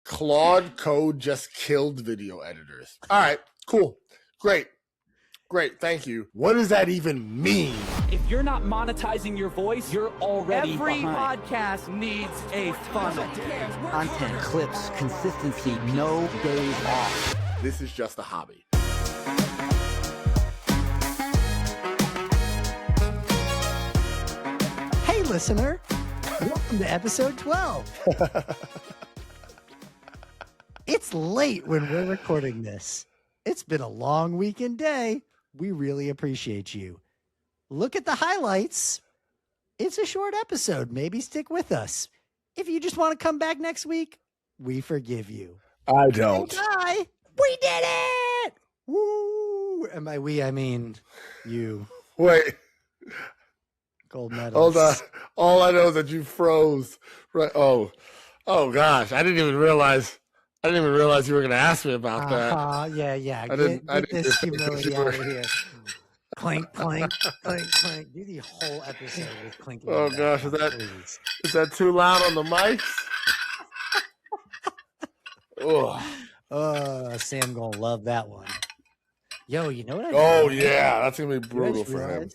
Claude code just killed video editors. All right, cool. Great. Thank you. What does that even mean? If you're not monetizing your voice, you're already Every behind. podcast needs a funnel. Content, clips, consistency, no days off. This is just a hobby. Hey, listener. Welcome to episode 12. It's late when we're recording this. It's been a long weekend day. We really appreciate you. Look at the highlights. It's a short episode. Maybe stick with us. If you just want to come back next week, we forgive you. I don't. Bye. We did it. Woo. And by we, I mean you. Wait. Gold medals. Hold on. All I know is that you froze. Right. Oh gosh. I didn't even realize you were going to ask me about that. Yeah. I Get didn't this humility out of here. Clink, clink, clink, clink. Do the whole episode with clinking. Oh gosh, is that too loud on the mics? Oh, Sam gonna love that one. Yo, you know what? Yeah, that's gonna be brutal for him.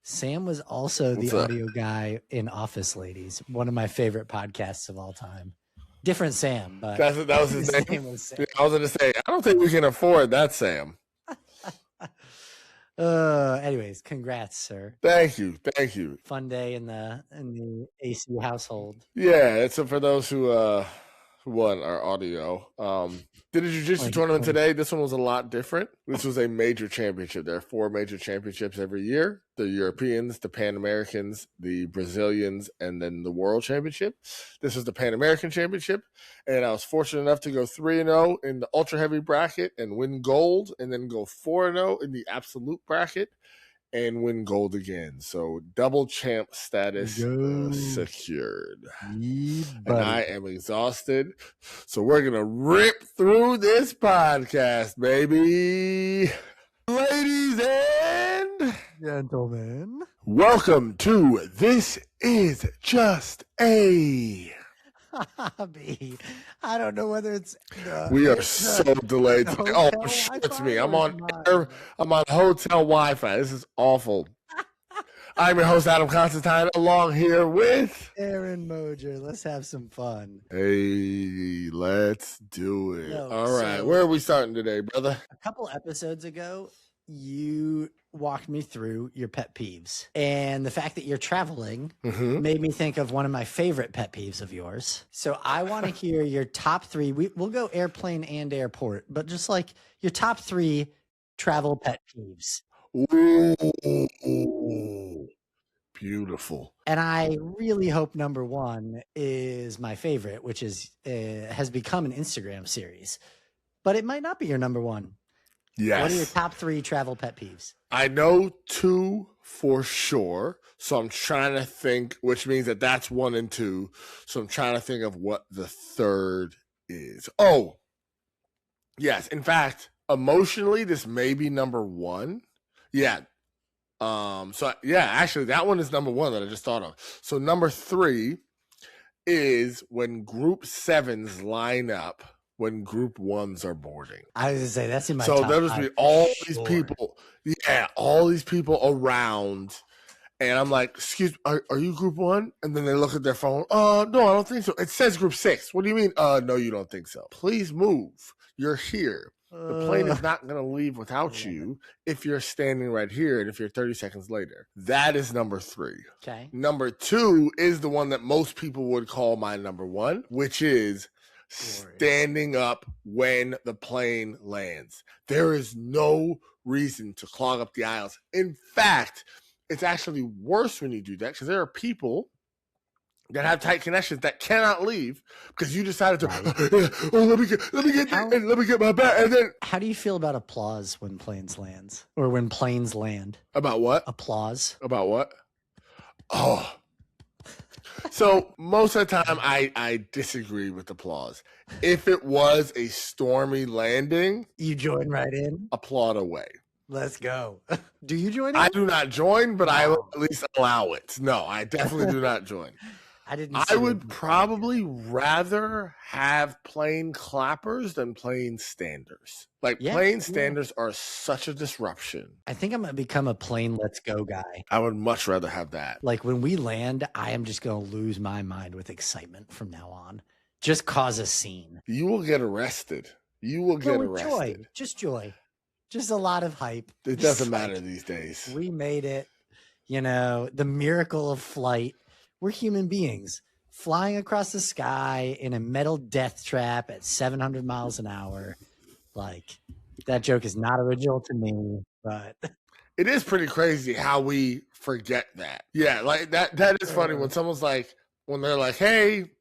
Sam was also the audio guy in Office Ladies, one of my favorite podcasts of all time. Different Sam, but that was his name. Sam. I was gonna say, I don't think we can afford that Sam. Anyways, congrats, sir. Thank you. Fun day in the AC household. Yeah, it's for those who won our audio. Did a jiu-jitsu tournament today. This one was a lot different. This was a major championship. There are 4 major championships every year: the Europeans, the Pan Americans, the Brazilians, and then the World Championship. This was the Pan American Championship, and I was fortunate enough to go 3-0 in the ultra heavy bracket and win gold, and then go 4-0 in the absolute bracket and win gold again. So double champ status secured. And I am exhausted. So we're going to rip through this podcast, baby. Ladies and gentlemen, welcome to This Is Just a hobby. I don't know whether it's we are so delayed today. Oh, it's me. I'm on hotel Wi-Fi. This is awful. I'm your host, Adam Constantine, along here with Aaron Mojer. Let's have some fun. Hey, let's do it. All right. Where are we starting today, brother? A couple episodes ago, you walked me through your pet peeves, and the fact that you're traveling made me think of one of my favorite pet peeves of yours. So I want to hear your top 3. We'll go airplane and airport, but just like your top 3 travel pet peeves. Ooh, beautiful. And I really hope number 1 is my favorite, which is has become an Instagram series, but it might not be your number 1. Yes. What are your top 3 travel pet peeves? I know 2 for sure, so I'm trying to think, which means that that's 1 and 2. So I'm trying to think of what the 3rd is. Oh, yes. In fact, emotionally, this may be number 1. Yeah. Actually, that one is number 1 that I just thought of. So number 3 is when group 7s line up when group 1s are boarding. I was going to say, that's in my top. So there'll just be all these people. Yeah, all these people around. And I'm like, excuse me, are you group 1? And then they look at their phone. No, I don't think so. It says group 6. What do you mean? No, you don't think so. Please move. You're here. The plane is not going to leave without you if you're standing right here and if you're 30 seconds later. That is number 3. Okay. Number 2 is the one that most people would call my number 1, which is standing up when the plane lands. There is no reason to clog up the aisles. In fact, it's actually worse when you do that because there are people that have tight connections that cannot leave because you decided to let me get my bag. And then how do you feel about applause when planes land or when planes land? About what? Applause. About what? Oh. So most of the time I disagree with applause. If it was a stormy landing, you join right in. Applaud away. Let's go. Do you join in? I do not join, but I will at least allow it. No, I definitely do not join. I didn't. I would probably rather have plane clappers than plane standers. Like plane standers are such a disruption. I think I'm gonna become a plane let's go guy. I would much rather have that. Like when we land, I am just gonna lose my mind with excitement from now on. Just cause a scene. You will get arrested. You will get arrested. Joy. Just joy. Just a lot of hype. It doesn't matter these days. We made it. You know, the miracle of flight. We're human beings flying across the sky in a metal death trap at 700 miles an hour. Like, that joke is not original to me, but it is pretty crazy how we forget that. Yeah, like that is funny when someone's like, when they're like, hey,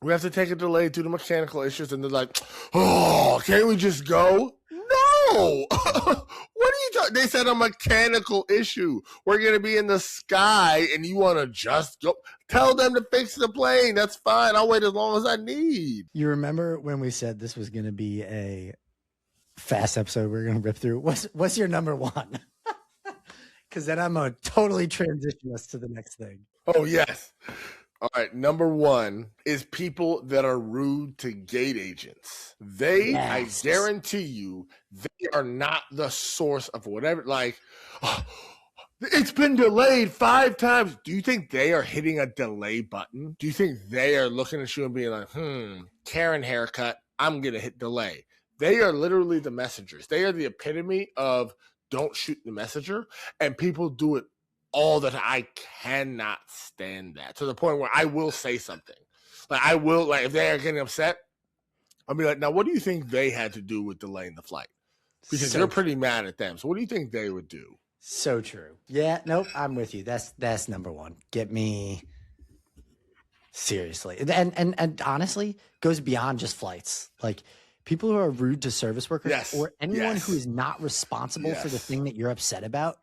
we have to take a delay due to mechanical issues, and they're like, oh, can't we just go? No. What are you talking? They said a mechanical issue. We're going to be in the sky and you want to just go. Tell them to fix the plane. That's fine. I'll wait as long as I need. You remember when we said this was going to be a fast episode we're going to rip through? What's your number one? Because then I'm going to totally transition us to the next thing. Oh, yes. All right, number one is people that are rude to gate agents. I guarantee you, they are not the source of whatever. Like, oh, it's been delayed 5 times. Do you think they are hitting a delay button? Do you think they are looking at you and being like, Karen haircut, I'm going to hit delay? They are literally the messengers. They are the epitome of don't shoot the messenger, and people do it all that. I cannot stand that, to the point where I will say something. Like I will, like if they are getting upset, I'll be like, now what do you think they had to do with delaying the flight? Because you're pretty mad at them. So what do you think they would do? So true. Yeah, nope, I'm with you. That's number one. Get me seriously. And honestly, goes beyond just flights. Like people who are rude to service workers or anyone who is not responsible for the thing that you're upset about.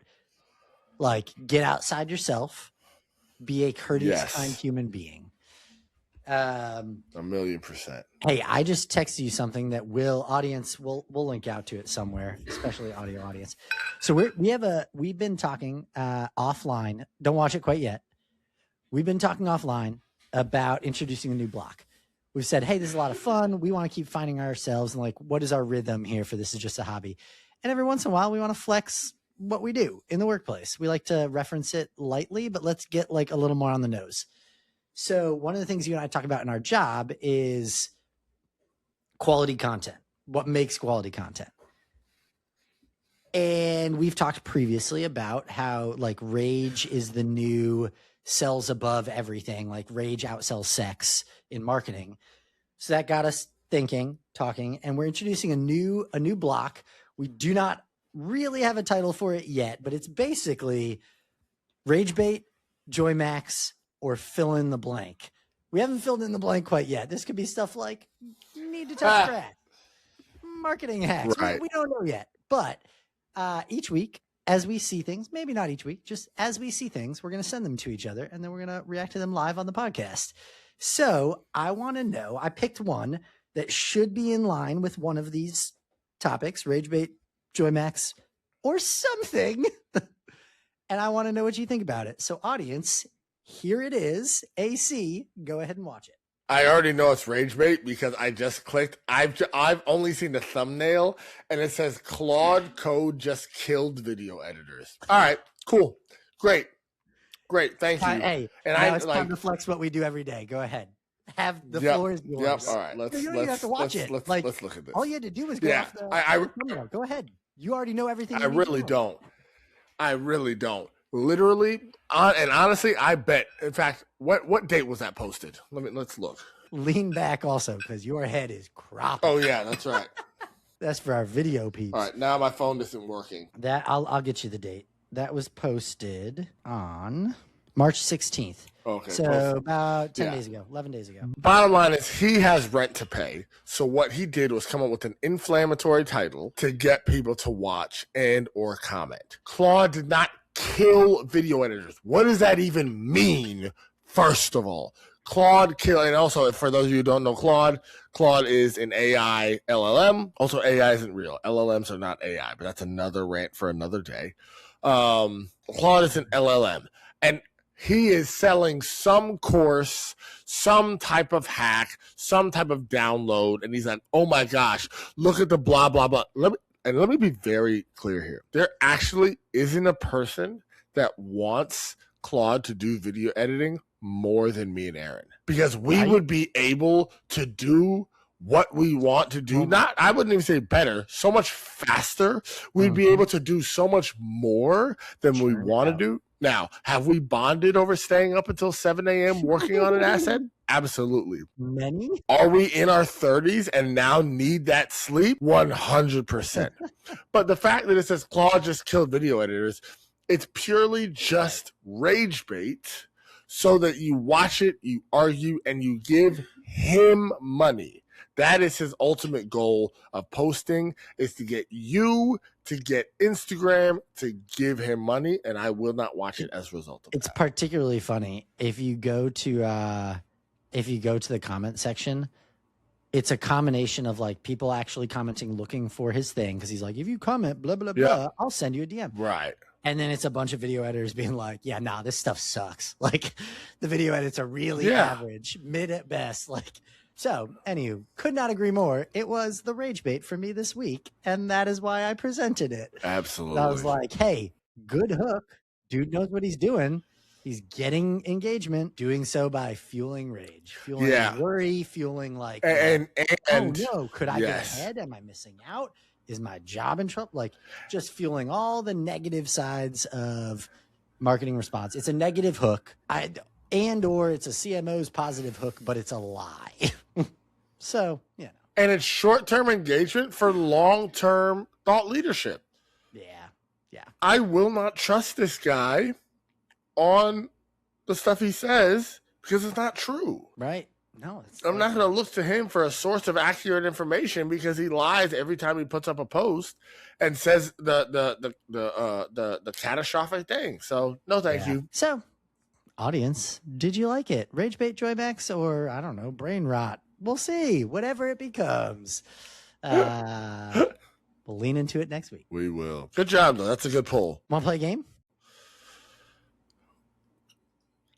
Like, get outside yourself, be a courteous, kind human being. 1,000,000%. Hey, I just texted you something that we'll link out to it somewhere, especially audio audience. So we've been talking offline. Don't watch it quite yet. We've been talking offline about introducing a new block. We've said, hey, this is a lot of fun. We want to keep finding ourselves and like, what is our rhythm here for This Is Just a Hobby? And every once in a while, we want to flex what we do in the workplace. We like to reference it lightly, but let's get like a little more on the nose. So one of the things you and I talk about in our job is quality content. What makes quality content? And we've talked previously about how like rage is the new sells above everything, like rage outsells sex in marketing. So that got us thinking, talking, and we're introducing a new block. We do not really have a title for it yet, but it's basically Rage Bait, Joy Max, or fill in the blank. We haven't filled in the blank quite yet. This could be stuff like need to touch grass, marketing hacks. Right. We don't know yet, but each week as we see things, maybe not each week, just as we see things, we're going to send them to each other and then we're going to react to them live on the podcast. So I want to know, I picked one that should be in line with one of these topics, Rage Bait, Joy Max, or something. And I want to know what you think about it. So audience, here it is. AC, go ahead and watch it. I already know it's Rage Bait because I just clicked. I've only seen the thumbnail and it says Claude Code just killed video editors. All right, cool. Great. Thank you. Hey, and it's time to flex what we do every day. Go ahead. Have the floor is yours. Yep. All right. You don't even have to watch it. Let's look at this. All you had to do was go off the go ahead. You already know everything. I really don't. Literally, and honestly, I bet. In fact, what date was that posted? Let's look. Lean back also because your head is cropped. Oh yeah, that's right. That's for our video peeps. All right, now my phone isn't working. That I'll get you the date. That was posted on March 16th. Okay. So about 10 days ago, 11 days ago. Bottom line is he has rent to pay. So what he did was come up with an inflammatory title to get people to watch and or comment. Claude did not kill video editors. What does that even mean? First of all, Claude killed, and also for those of you who don't know Claude is an AI LLM. Also, AI isn't real. LLMs are not AI, but that's another rant for another day. Claude is an LLM. And he is selling some course, some type of hack, some type of download, and he's like, oh my gosh, look at the blah, blah, blah. Let me be very clear here. There actually isn't a person that wants Claude to do video editing more than me and Aaron, because we would be able to do what we want to do. Not, I wouldn't even say better, so much faster. We'd be able to do so much more than we want to do. Now, have we bonded over staying up until 7 a.m. working on an asset? Absolutely. Many? Are we in our 30s and now need that sleep? 100%. But the fact that it says Claude just killed video editors, it's purely just rage bait so that you watch it, you argue, and you give him money. That is his ultimate goal of posting, is to get you to get Instagram to give him money, and I will not watch it as a result of It's that. particularly funny if you go to the comment section. It's a combination of like people actually commenting looking for his thing, because he's like, if you comment blah blah blah, I'll send you a DM. Right. And then it's a bunch of video editors being like, yeah, nah, this stuff sucks. Like, the video edits are really average, mid at best. Like, so, anywho, could not agree more. It was the rage bait for me this week, and that is why I presented it. Absolutely. And I was like, hey, good hook. Dude knows what he's doing. He's getting engagement, doing so by fueling rage, fueling worry, fueling like, and oh no, could I get ahead? Am I missing out? Is my job in trouble? Like, just fueling all the negative sides of marketing response. It's a negative hook, or it's a CMO's positive hook, but it's a lie. So, you know. And it's short-term engagement for long-term thought leadership. Yeah. I will not trust this guy on the stuff he says because it's not true. Right. No, I'm not going to look to him for a source of accurate information because he lies every time he puts up a post and says the catastrophic thing. So no, thank you. So, audience, did you like it? Rage bait, joybacks, or I don't know, brain rot? We'll see. Whatever it becomes, we'll lean into it next week. We will. Good job, though. That's a good poll. Want to play a game?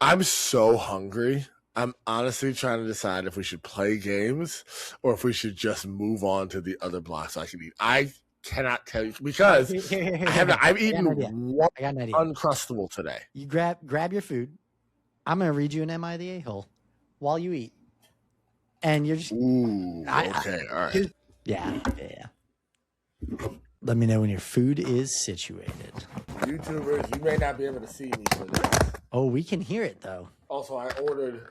I'm so hungry. I'm honestly trying to decide if we should play games or if we should just move on to the other blocks so I can eat. I cannot tell you because I've eaten one Uncrustable today. You grab your food. I'm going to read you an Am I the A-hole while you eat. And you're just... Ooh, okay, all right. Yeah. Let me know when your food is situated. YouTubers, you may not be able to see me for this. Oh, we can hear it, though. Also, I ordered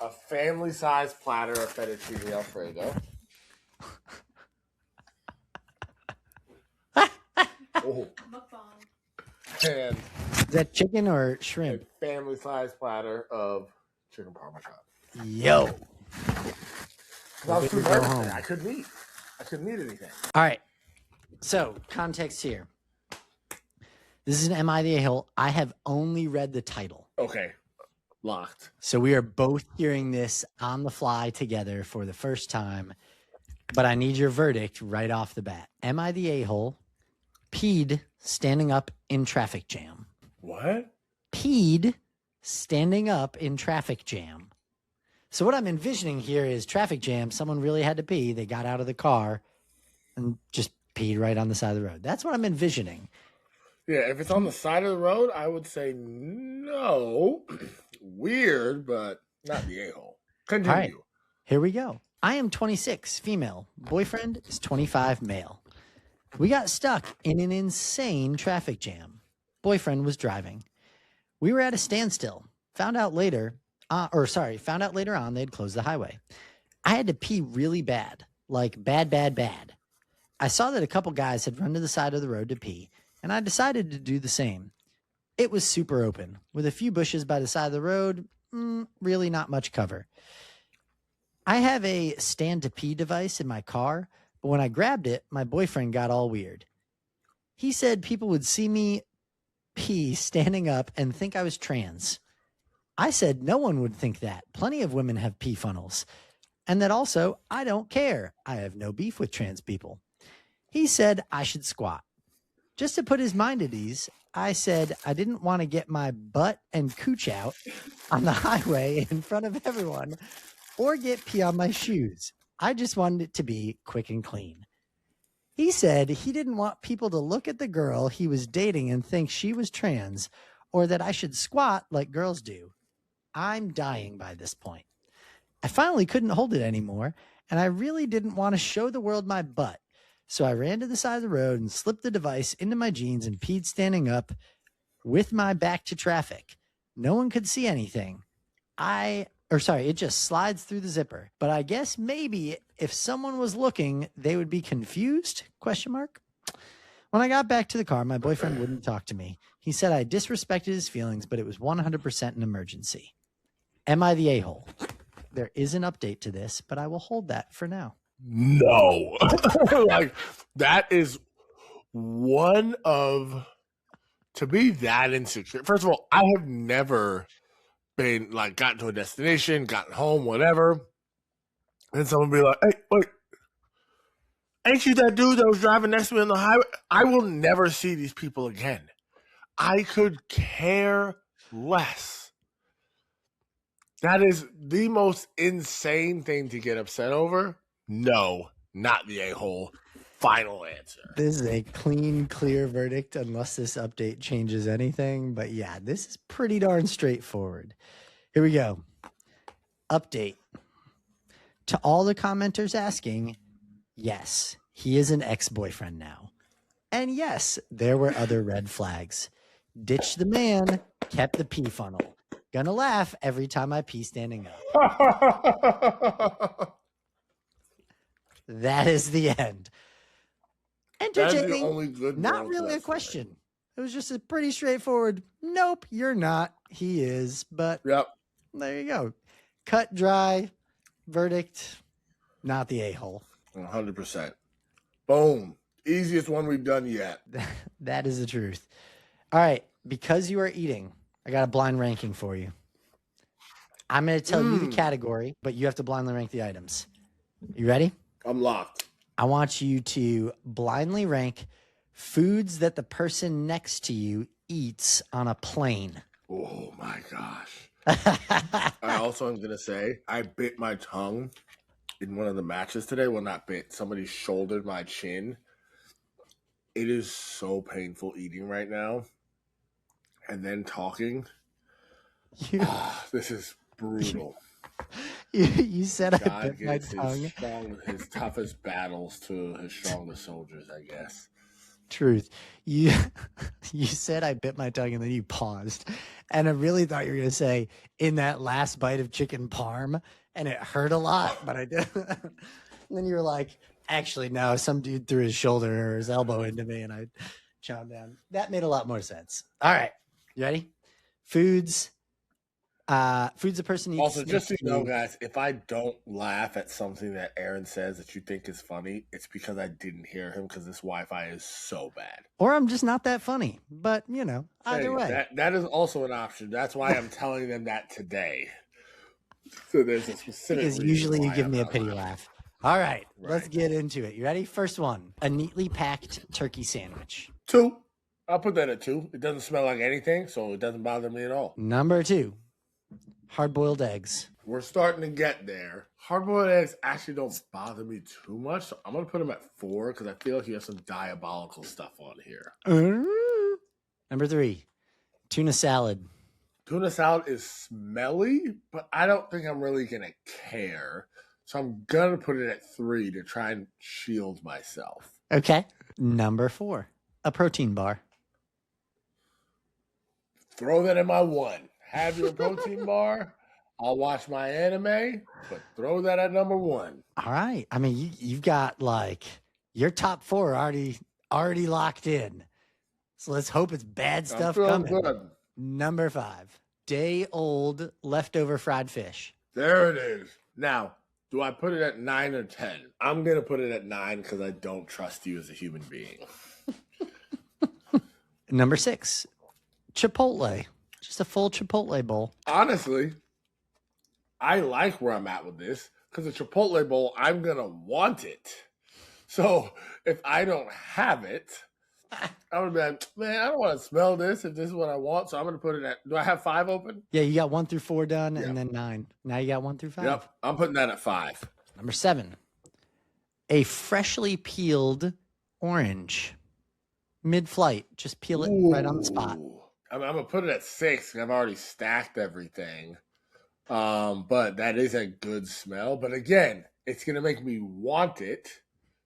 a family-sized platter of fettuccine Alfredo. And is that chicken or shrimp? A family-sized platter of chicken parmesan. Yo. I was too nervous. I couldn't eat anything. All right. So, context here. This is an Am I the A-hole? I have only read the title. Okay. Locked. So we are both hearing this on the fly together for the first time, but I need your verdict right off the bat. Am I the a-hole? Peed standing up in traffic jam. What? Peed standing up in traffic jam. So what I'm envisioning here is traffic jam. Someone really had to pee. They got out of the car and just peed right on the side of the road. That's what I'm envisioning. Yeah, if it's on the side of the road, I would say no. Weird, but not the a-hole. Continue. All right, here we go. I am 26, female. Boyfriend is 25, male. We got stuck in an insane traffic jam. Boyfriend was driving. We were at a standstill. Found out later on they'd closed the highway. I had to pee really bad, like bad. I saw that a couple guys had run to the side of the road to pee, and I decided to do the same. It was super open, with a few bushes by the side of the road, really not much cover. I have a stand-to-pee device in my car, but when I grabbed it, my boyfriend got all weird. He said people would see me pee standing up and think I was trans. I said no one would think that. Plenty of women have pee funnels. And that also, I don't care. I have no beef with trans people. He said I should squat. Just to put his mind at ease, I said I didn't want to get my butt and cooch out on the highway in front of everyone or get pee on my shoes. I just wanted it to be quick and clean. He said he didn't want people to look at the girl he was dating and think she was trans or that I should squat like girls do. I'm dying by this point. I finally couldn't hold it anymore, and I really didn't want to show the world my butt. So I ran to the side of the road and slipped the device into my jeans and peed standing up with my back to traffic. No one could see anything. It just slides through the zipper. But I guess maybe if someone was looking, they would be confused? ? When I got back to the car, my boyfriend wouldn't talk to me. He said I disrespected his feelings, but it was 100% an emergency. Am I the a-hole? There is an update to this, but I will hold that for now. No. Like, that is one of, to be that insecure. First of all, I have never been like gotten to a destination, gotten home, whatever, and someone be like, "Hey, wait, ain't you that dude that was driving next to me on the highway?" I will never see these people again. I could care less. That is the most insane thing to get upset over. No, not the a-hole. Final answer. This is a clean, clear verdict unless this update changes anything. But yeah, this is pretty darn straightforward. Here we go. Update. To all the commenters asking, yes, he is an ex-boyfriend now. And yes, there were other red flags. Ditch the man, kept the pee funnel. Gonna laugh every time I pee standing up. That is the end. Entertaining, only good not really a question. It was just a pretty straightforward, nope, you're not. He is, but Yep. There you go. Cut dry, verdict, not the a-hole. 100%. Boom. Easiest one we've done yet. That is the truth. All right, because you are eating, I got a blind ranking for you. I'm going to tell you the category, but you have to blindly rank the items. You ready? I'm locked. I want you to blindly rank foods that the person next to you eats on a plane. Oh my gosh. I also am going to say I bit my tongue in one of the matches today. Well, not bit. Somebody shouldered my chin. It is so painful eating right now. And then talking. This is brutal. You said God I bit my tongue. His toughest battles to his strongest soldiers, I guess. Truth. You said I bit my tongue and then you paused. And I really thought you were going to say in that last bite of chicken parm and it hurt a lot, but I didn't. And then you were like, actually, no, some dude threw his shoulder or his elbow into me and I chomped down. That made a lot more sense. All right. You ready? Foods a person eats. Also, just so you know, guys, if I don't laugh at something that Aaron says that you think is funny, it's because I didn't hear him because this Wi-Fi is so bad. Or I'm just not that funny. But, you know, either way. That is also an option. That's why I'm telling them that today. So there's a specific because usually you give me a pity laugh. All right, let's get into it. You ready? First one, a neatly packed turkey sandwich. 2. I'll put that at 2. It doesn't smell like anything, so it doesn't bother me at all. Number 2, hard-boiled eggs. We're starting to get there. Hard-boiled eggs actually don't bother me too much, so I'm going to put them at 4 because I feel like you have some diabolical stuff on here. Number 3, tuna salad. Tuna salad is smelly, but I don't think I'm really going to care. So I'm going to put it at 3 to try and shield myself. Okay. Number 4, a protein bar. Throw that in my 1. Have your protein bar. I'll watch my anime, but throw that at number 1. All right. I mean, you've got like your top 4 already locked in. So let's hope it's bad stuff coming. Good. Number 5, day-old leftover fried fish. There it is. Now, do I put it at 9 or 10? I'm going to put it at 9 because I don't trust you as a human being. Number 6, Chipotle. Just a full Chipotle bowl. Honestly, I like where I'm at with this because a Chipotle bowl, I'm going to want it. So if I don't have it, I would be like, man, I don't want to smell this if this is what I want. So I'm going to put it at, do I have 5 open? Yeah, you got 1 through 4 done, Yep. and then 9. Now you got 1 through 5. Yep. I'm putting that at 5. Number 7, a freshly peeled orange. Mid-flight, just peel it right on the spot. I'm going to put it at 6 because I've already stacked everything. But that is a good smell. But again, it's going to make me want it.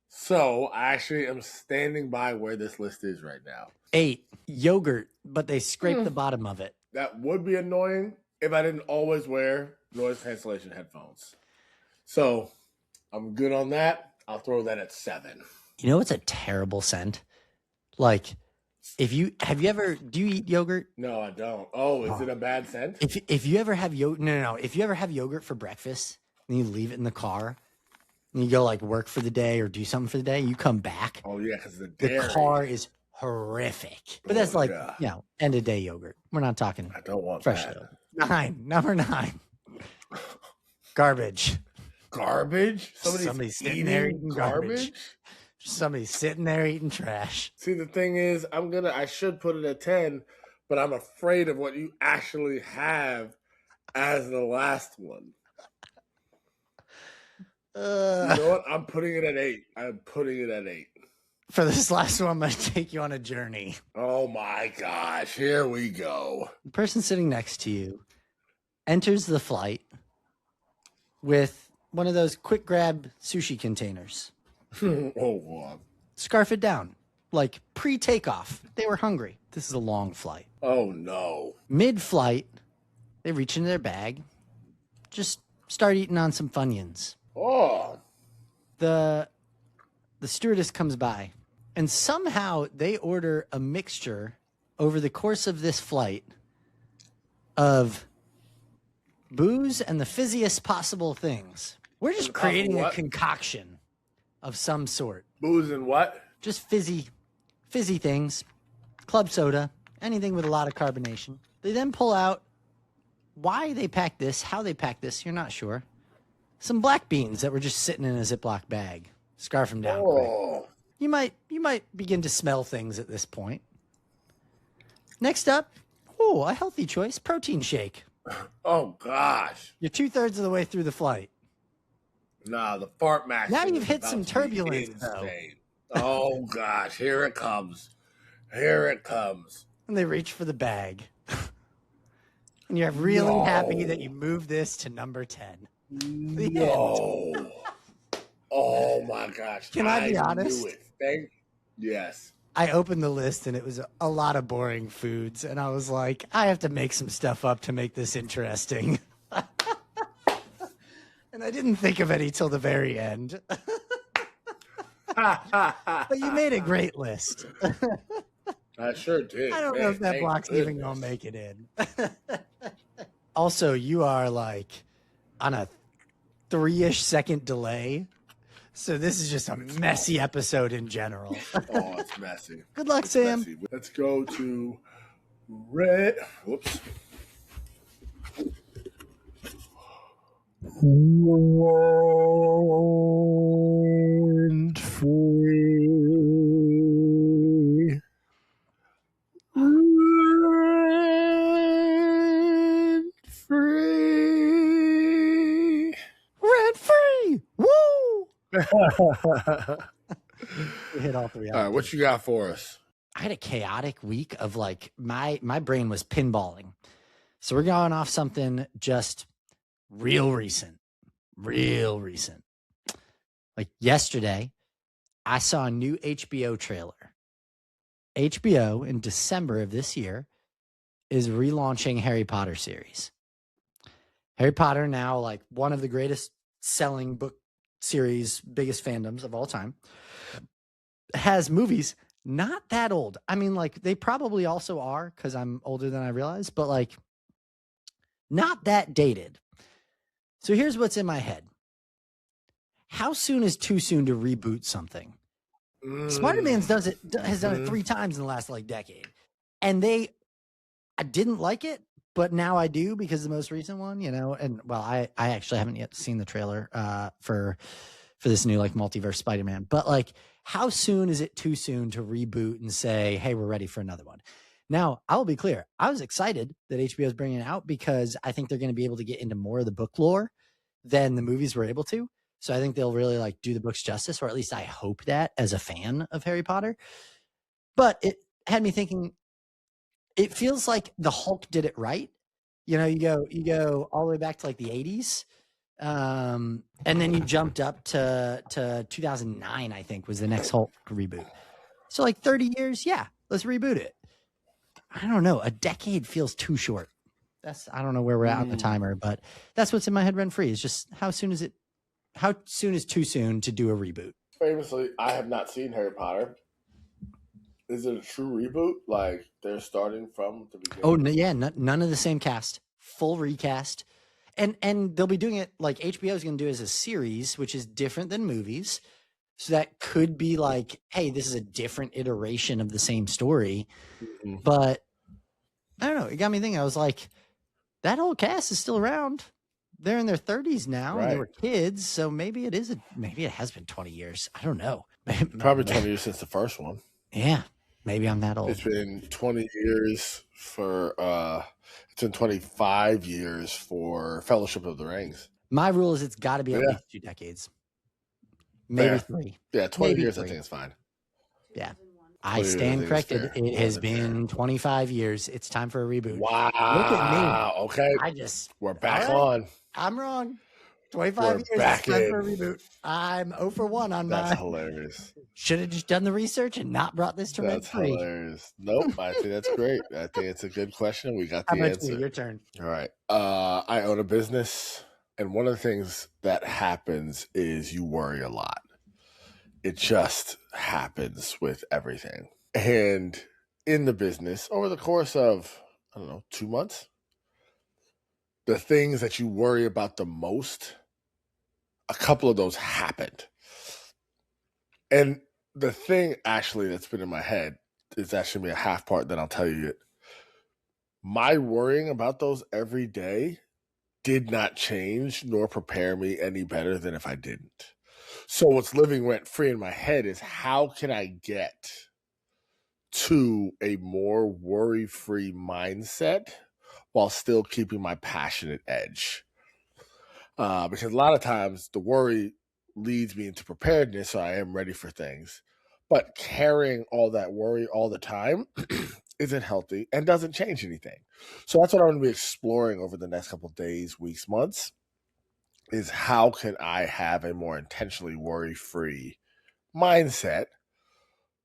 So I actually am standing by where this list is right now. 8, yogurt, but they scrape the bottom of it. That would be annoying if I didn't always wear noise cancellation headphones. So I'm good on that. I'll throw that at 7. You know what's a terrible scent? Like, do you eat yogurt? No, I don't. Oh, is it a bad scent? If you ever have yogurt, no. If you ever have yogurt for breakfast and you leave it in the car and you go like work for the day or do something for the day, you come back. Oh yeah, because the car is horrific. But that's like, end of day yogurt. We're not talking. I don't want fresh that. Yogurt. Number 9. Garbage. Garbage? Somebody's sitting there eating garbage. Somebody's sitting there eating trash. See, the thing is, I should put it at 10, but I'm afraid of what you actually have as the last one. You know what? I'm putting it at 8. I'm putting it at 8. For this last one, I'm going to take you on a journey. Oh my gosh. Here we go. The person sitting next to you enters the flight with one of those quick grab sushi containers. Oh, wow. Scarf it down. Like pre-takeoff. They were hungry. This is a long flight. Oh, no. Mid-flight, they reach into their bag. Just start eating on some Funyuns. Oh. The stewardess comes by, and somehow they order a mixture over the course of this flight of booze and the fizziest possible things. We're just creating a concoction of some sort. Booze and what? Just fizzy things, club soda, anything with a lot of carbonation. They then pull out why they packed this, how they packed this, you're not sure. Some black beans that were just sitting in a Ziploc bag. Scarf them down quick. You might begin to smell things at this point. Next up, a healthy choice, protein shake. Oh, gosh. You're 2/3 of the way through the flight. Nah, the fart max. Now you've hit some turbulence, though. Oh, gosh. Here it comes. Here it comes. And they reach for the bag. And you're really happy that you moved this to number 10. No. Oh, my gosh. Can I be honest? Knew it. Yes. I opened the list and it was a lot of boring foods. And I was like, I have to make some stuff up to make this interesting. And I didn't think of any till the very end. But you made a great list. I sure did. I don't know if that block's even going to make it in. Also, you are like on a 3-ish second delay. So this is just a messy episode in general. Oh, it's messy. Good luck, Sam. Messy. Let's go to red. Whoops. Rent free. Rent free. Rent free. Woo! We hit all 3. All right, what you got for us? I had a chaotic week of like my brain was pinballing. So we're going off something just real recent. Like yesterday, I saw a new HBO trailer. HBO in December of this year is relaunching Harry Potter series. Harry Potter now like one of the greatest selling book series, biggest fandoms of all time, has movies not that old. I mean, like they probably also are because I'm older than I realize, but like not that dated. So here's what's in my head. How soon is too soon to reboot something? Spider-Man has done it 3 times in the last like decade. And I didn't like it, but now I do because the most recent one, and well, I actually haven't yet seen the trailer for for this new like multiverse Spider-Man. But like, how soon is it too soon to reboot and say, hey, we're ready for another one? Now, I will be clear. I was excited that HBO is bringing it out because I think they're going to be able to get into more of the book lore than the movies were able to. So I think they'll really like do the books justice, or at least I hope that as a fan of Harry Potter. But it had me thinking, it feels like the Hulk did it right. You know, you go all the way back to like the 80s. And then you jumped up to 2009, I think was the next Hulk reboot. So like 30 years. Yeah, let's reboot it. I don't know. A decade feels too short. I don't know where we're at on the timer, but that's what's in my head rent free. Is just how soon is too soon to do a reboot? Famously, I have not seen Harry Potter. Is it a true reboot? Like they're starting from the beginning? Oh, yeah. None of the same cast, full recast. And they'll be doing it like HBO is going to do as a series, which is different than movies. So that could be like, hey, this is a different iteration of the same story. Mm-hmm. But I don't know. It got me thinking. I was like, that whole cast is still around. They're in their 30s now. Right. And they were kids. So maybe it has been 20 years. I don't know. Probably 20 years since the first one. Yeah. Maybe I'm that old. It's been 20 years for, it's been 25 years for Fellowship of the Rings. My rule is it's got to be at least 2 decades. Maybe 3. Yeah, 20 maybe years 3. I think it's fine. Yeah. I stand corrected. It has been 25 years. It's time for a reboot. Wow. Look at me. Okay. We're back on. I'm wrong. 25 years. It's time for a reboot. I'm 0 for 1 on That's hilarious. Should have just done the research and not brought this to That's hilarious. Nope. I think that's great. I think it's a good question. We got the answer. Your turn. All right. I own a business. And one of the things that happens is you worry a lot. It just happens with everything. And in the business, over the course of, 2 months, the things that you worry about the most, a couple of those happened. And the thing actually that's been in my head is actually a half part that I'll tell you it. My worrying about those every day did not change nor prepare me any better than if I didn't. So what's living rent free in my head is how can I get to a more worry-free mindset while still keeping my passionate edge? Because a lot of times the worry leads me into preparedness, so I am ready for things. But carrying all that worry all the time isn't healthy and doesn't change anything. So that's what I'm going to be exploring over the next couple of days, weeks, months, is how can I have a more intentionally worry-free mindset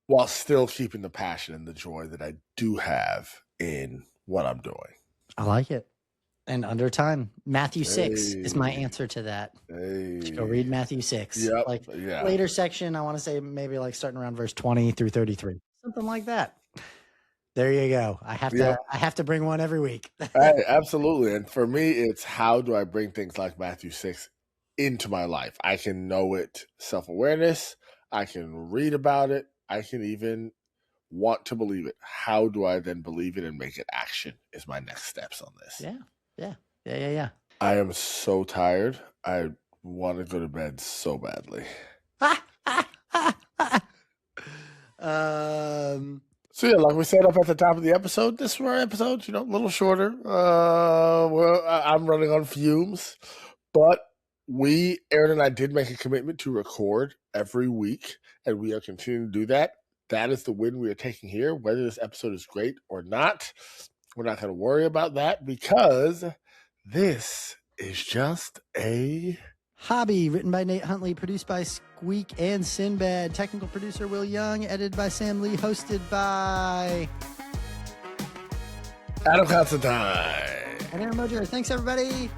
while still keeping the passion and the joy that I do have in what I'm doing. I like it. And under time, Matthew 6 is my answer to that. Go read Matthew 6. Yep. Later section, I want to say maybe like starting around verse 20 through 33. Something like that. There you go. I have to bring one every week. Right, absolutely. And for me, it's how do I bring things like Matthew 6 into my life? I can know it self-awareness. I can read about it. I can even want to believe it. How do I then believe it and make it action is my next steps on this. Yeah. I am so tired. I want to go to bed so badly. So yeah, like we said up at the top of the episode, this was our episode, a little shorter. I'm running on fumes, but Aaron and I did make a commitment to record every week, and we are continuing to do that. That is the win we are taking here. Whether this episode is great or not, we're not going to worry about that because this is just a hobby. Written by Nate Huntley, produced by Squeak and Sinbad, technical producer Will Young, edited by Sam Lee, hosted by Adam Constantine and Aaron Mojo. Thanks, everybody.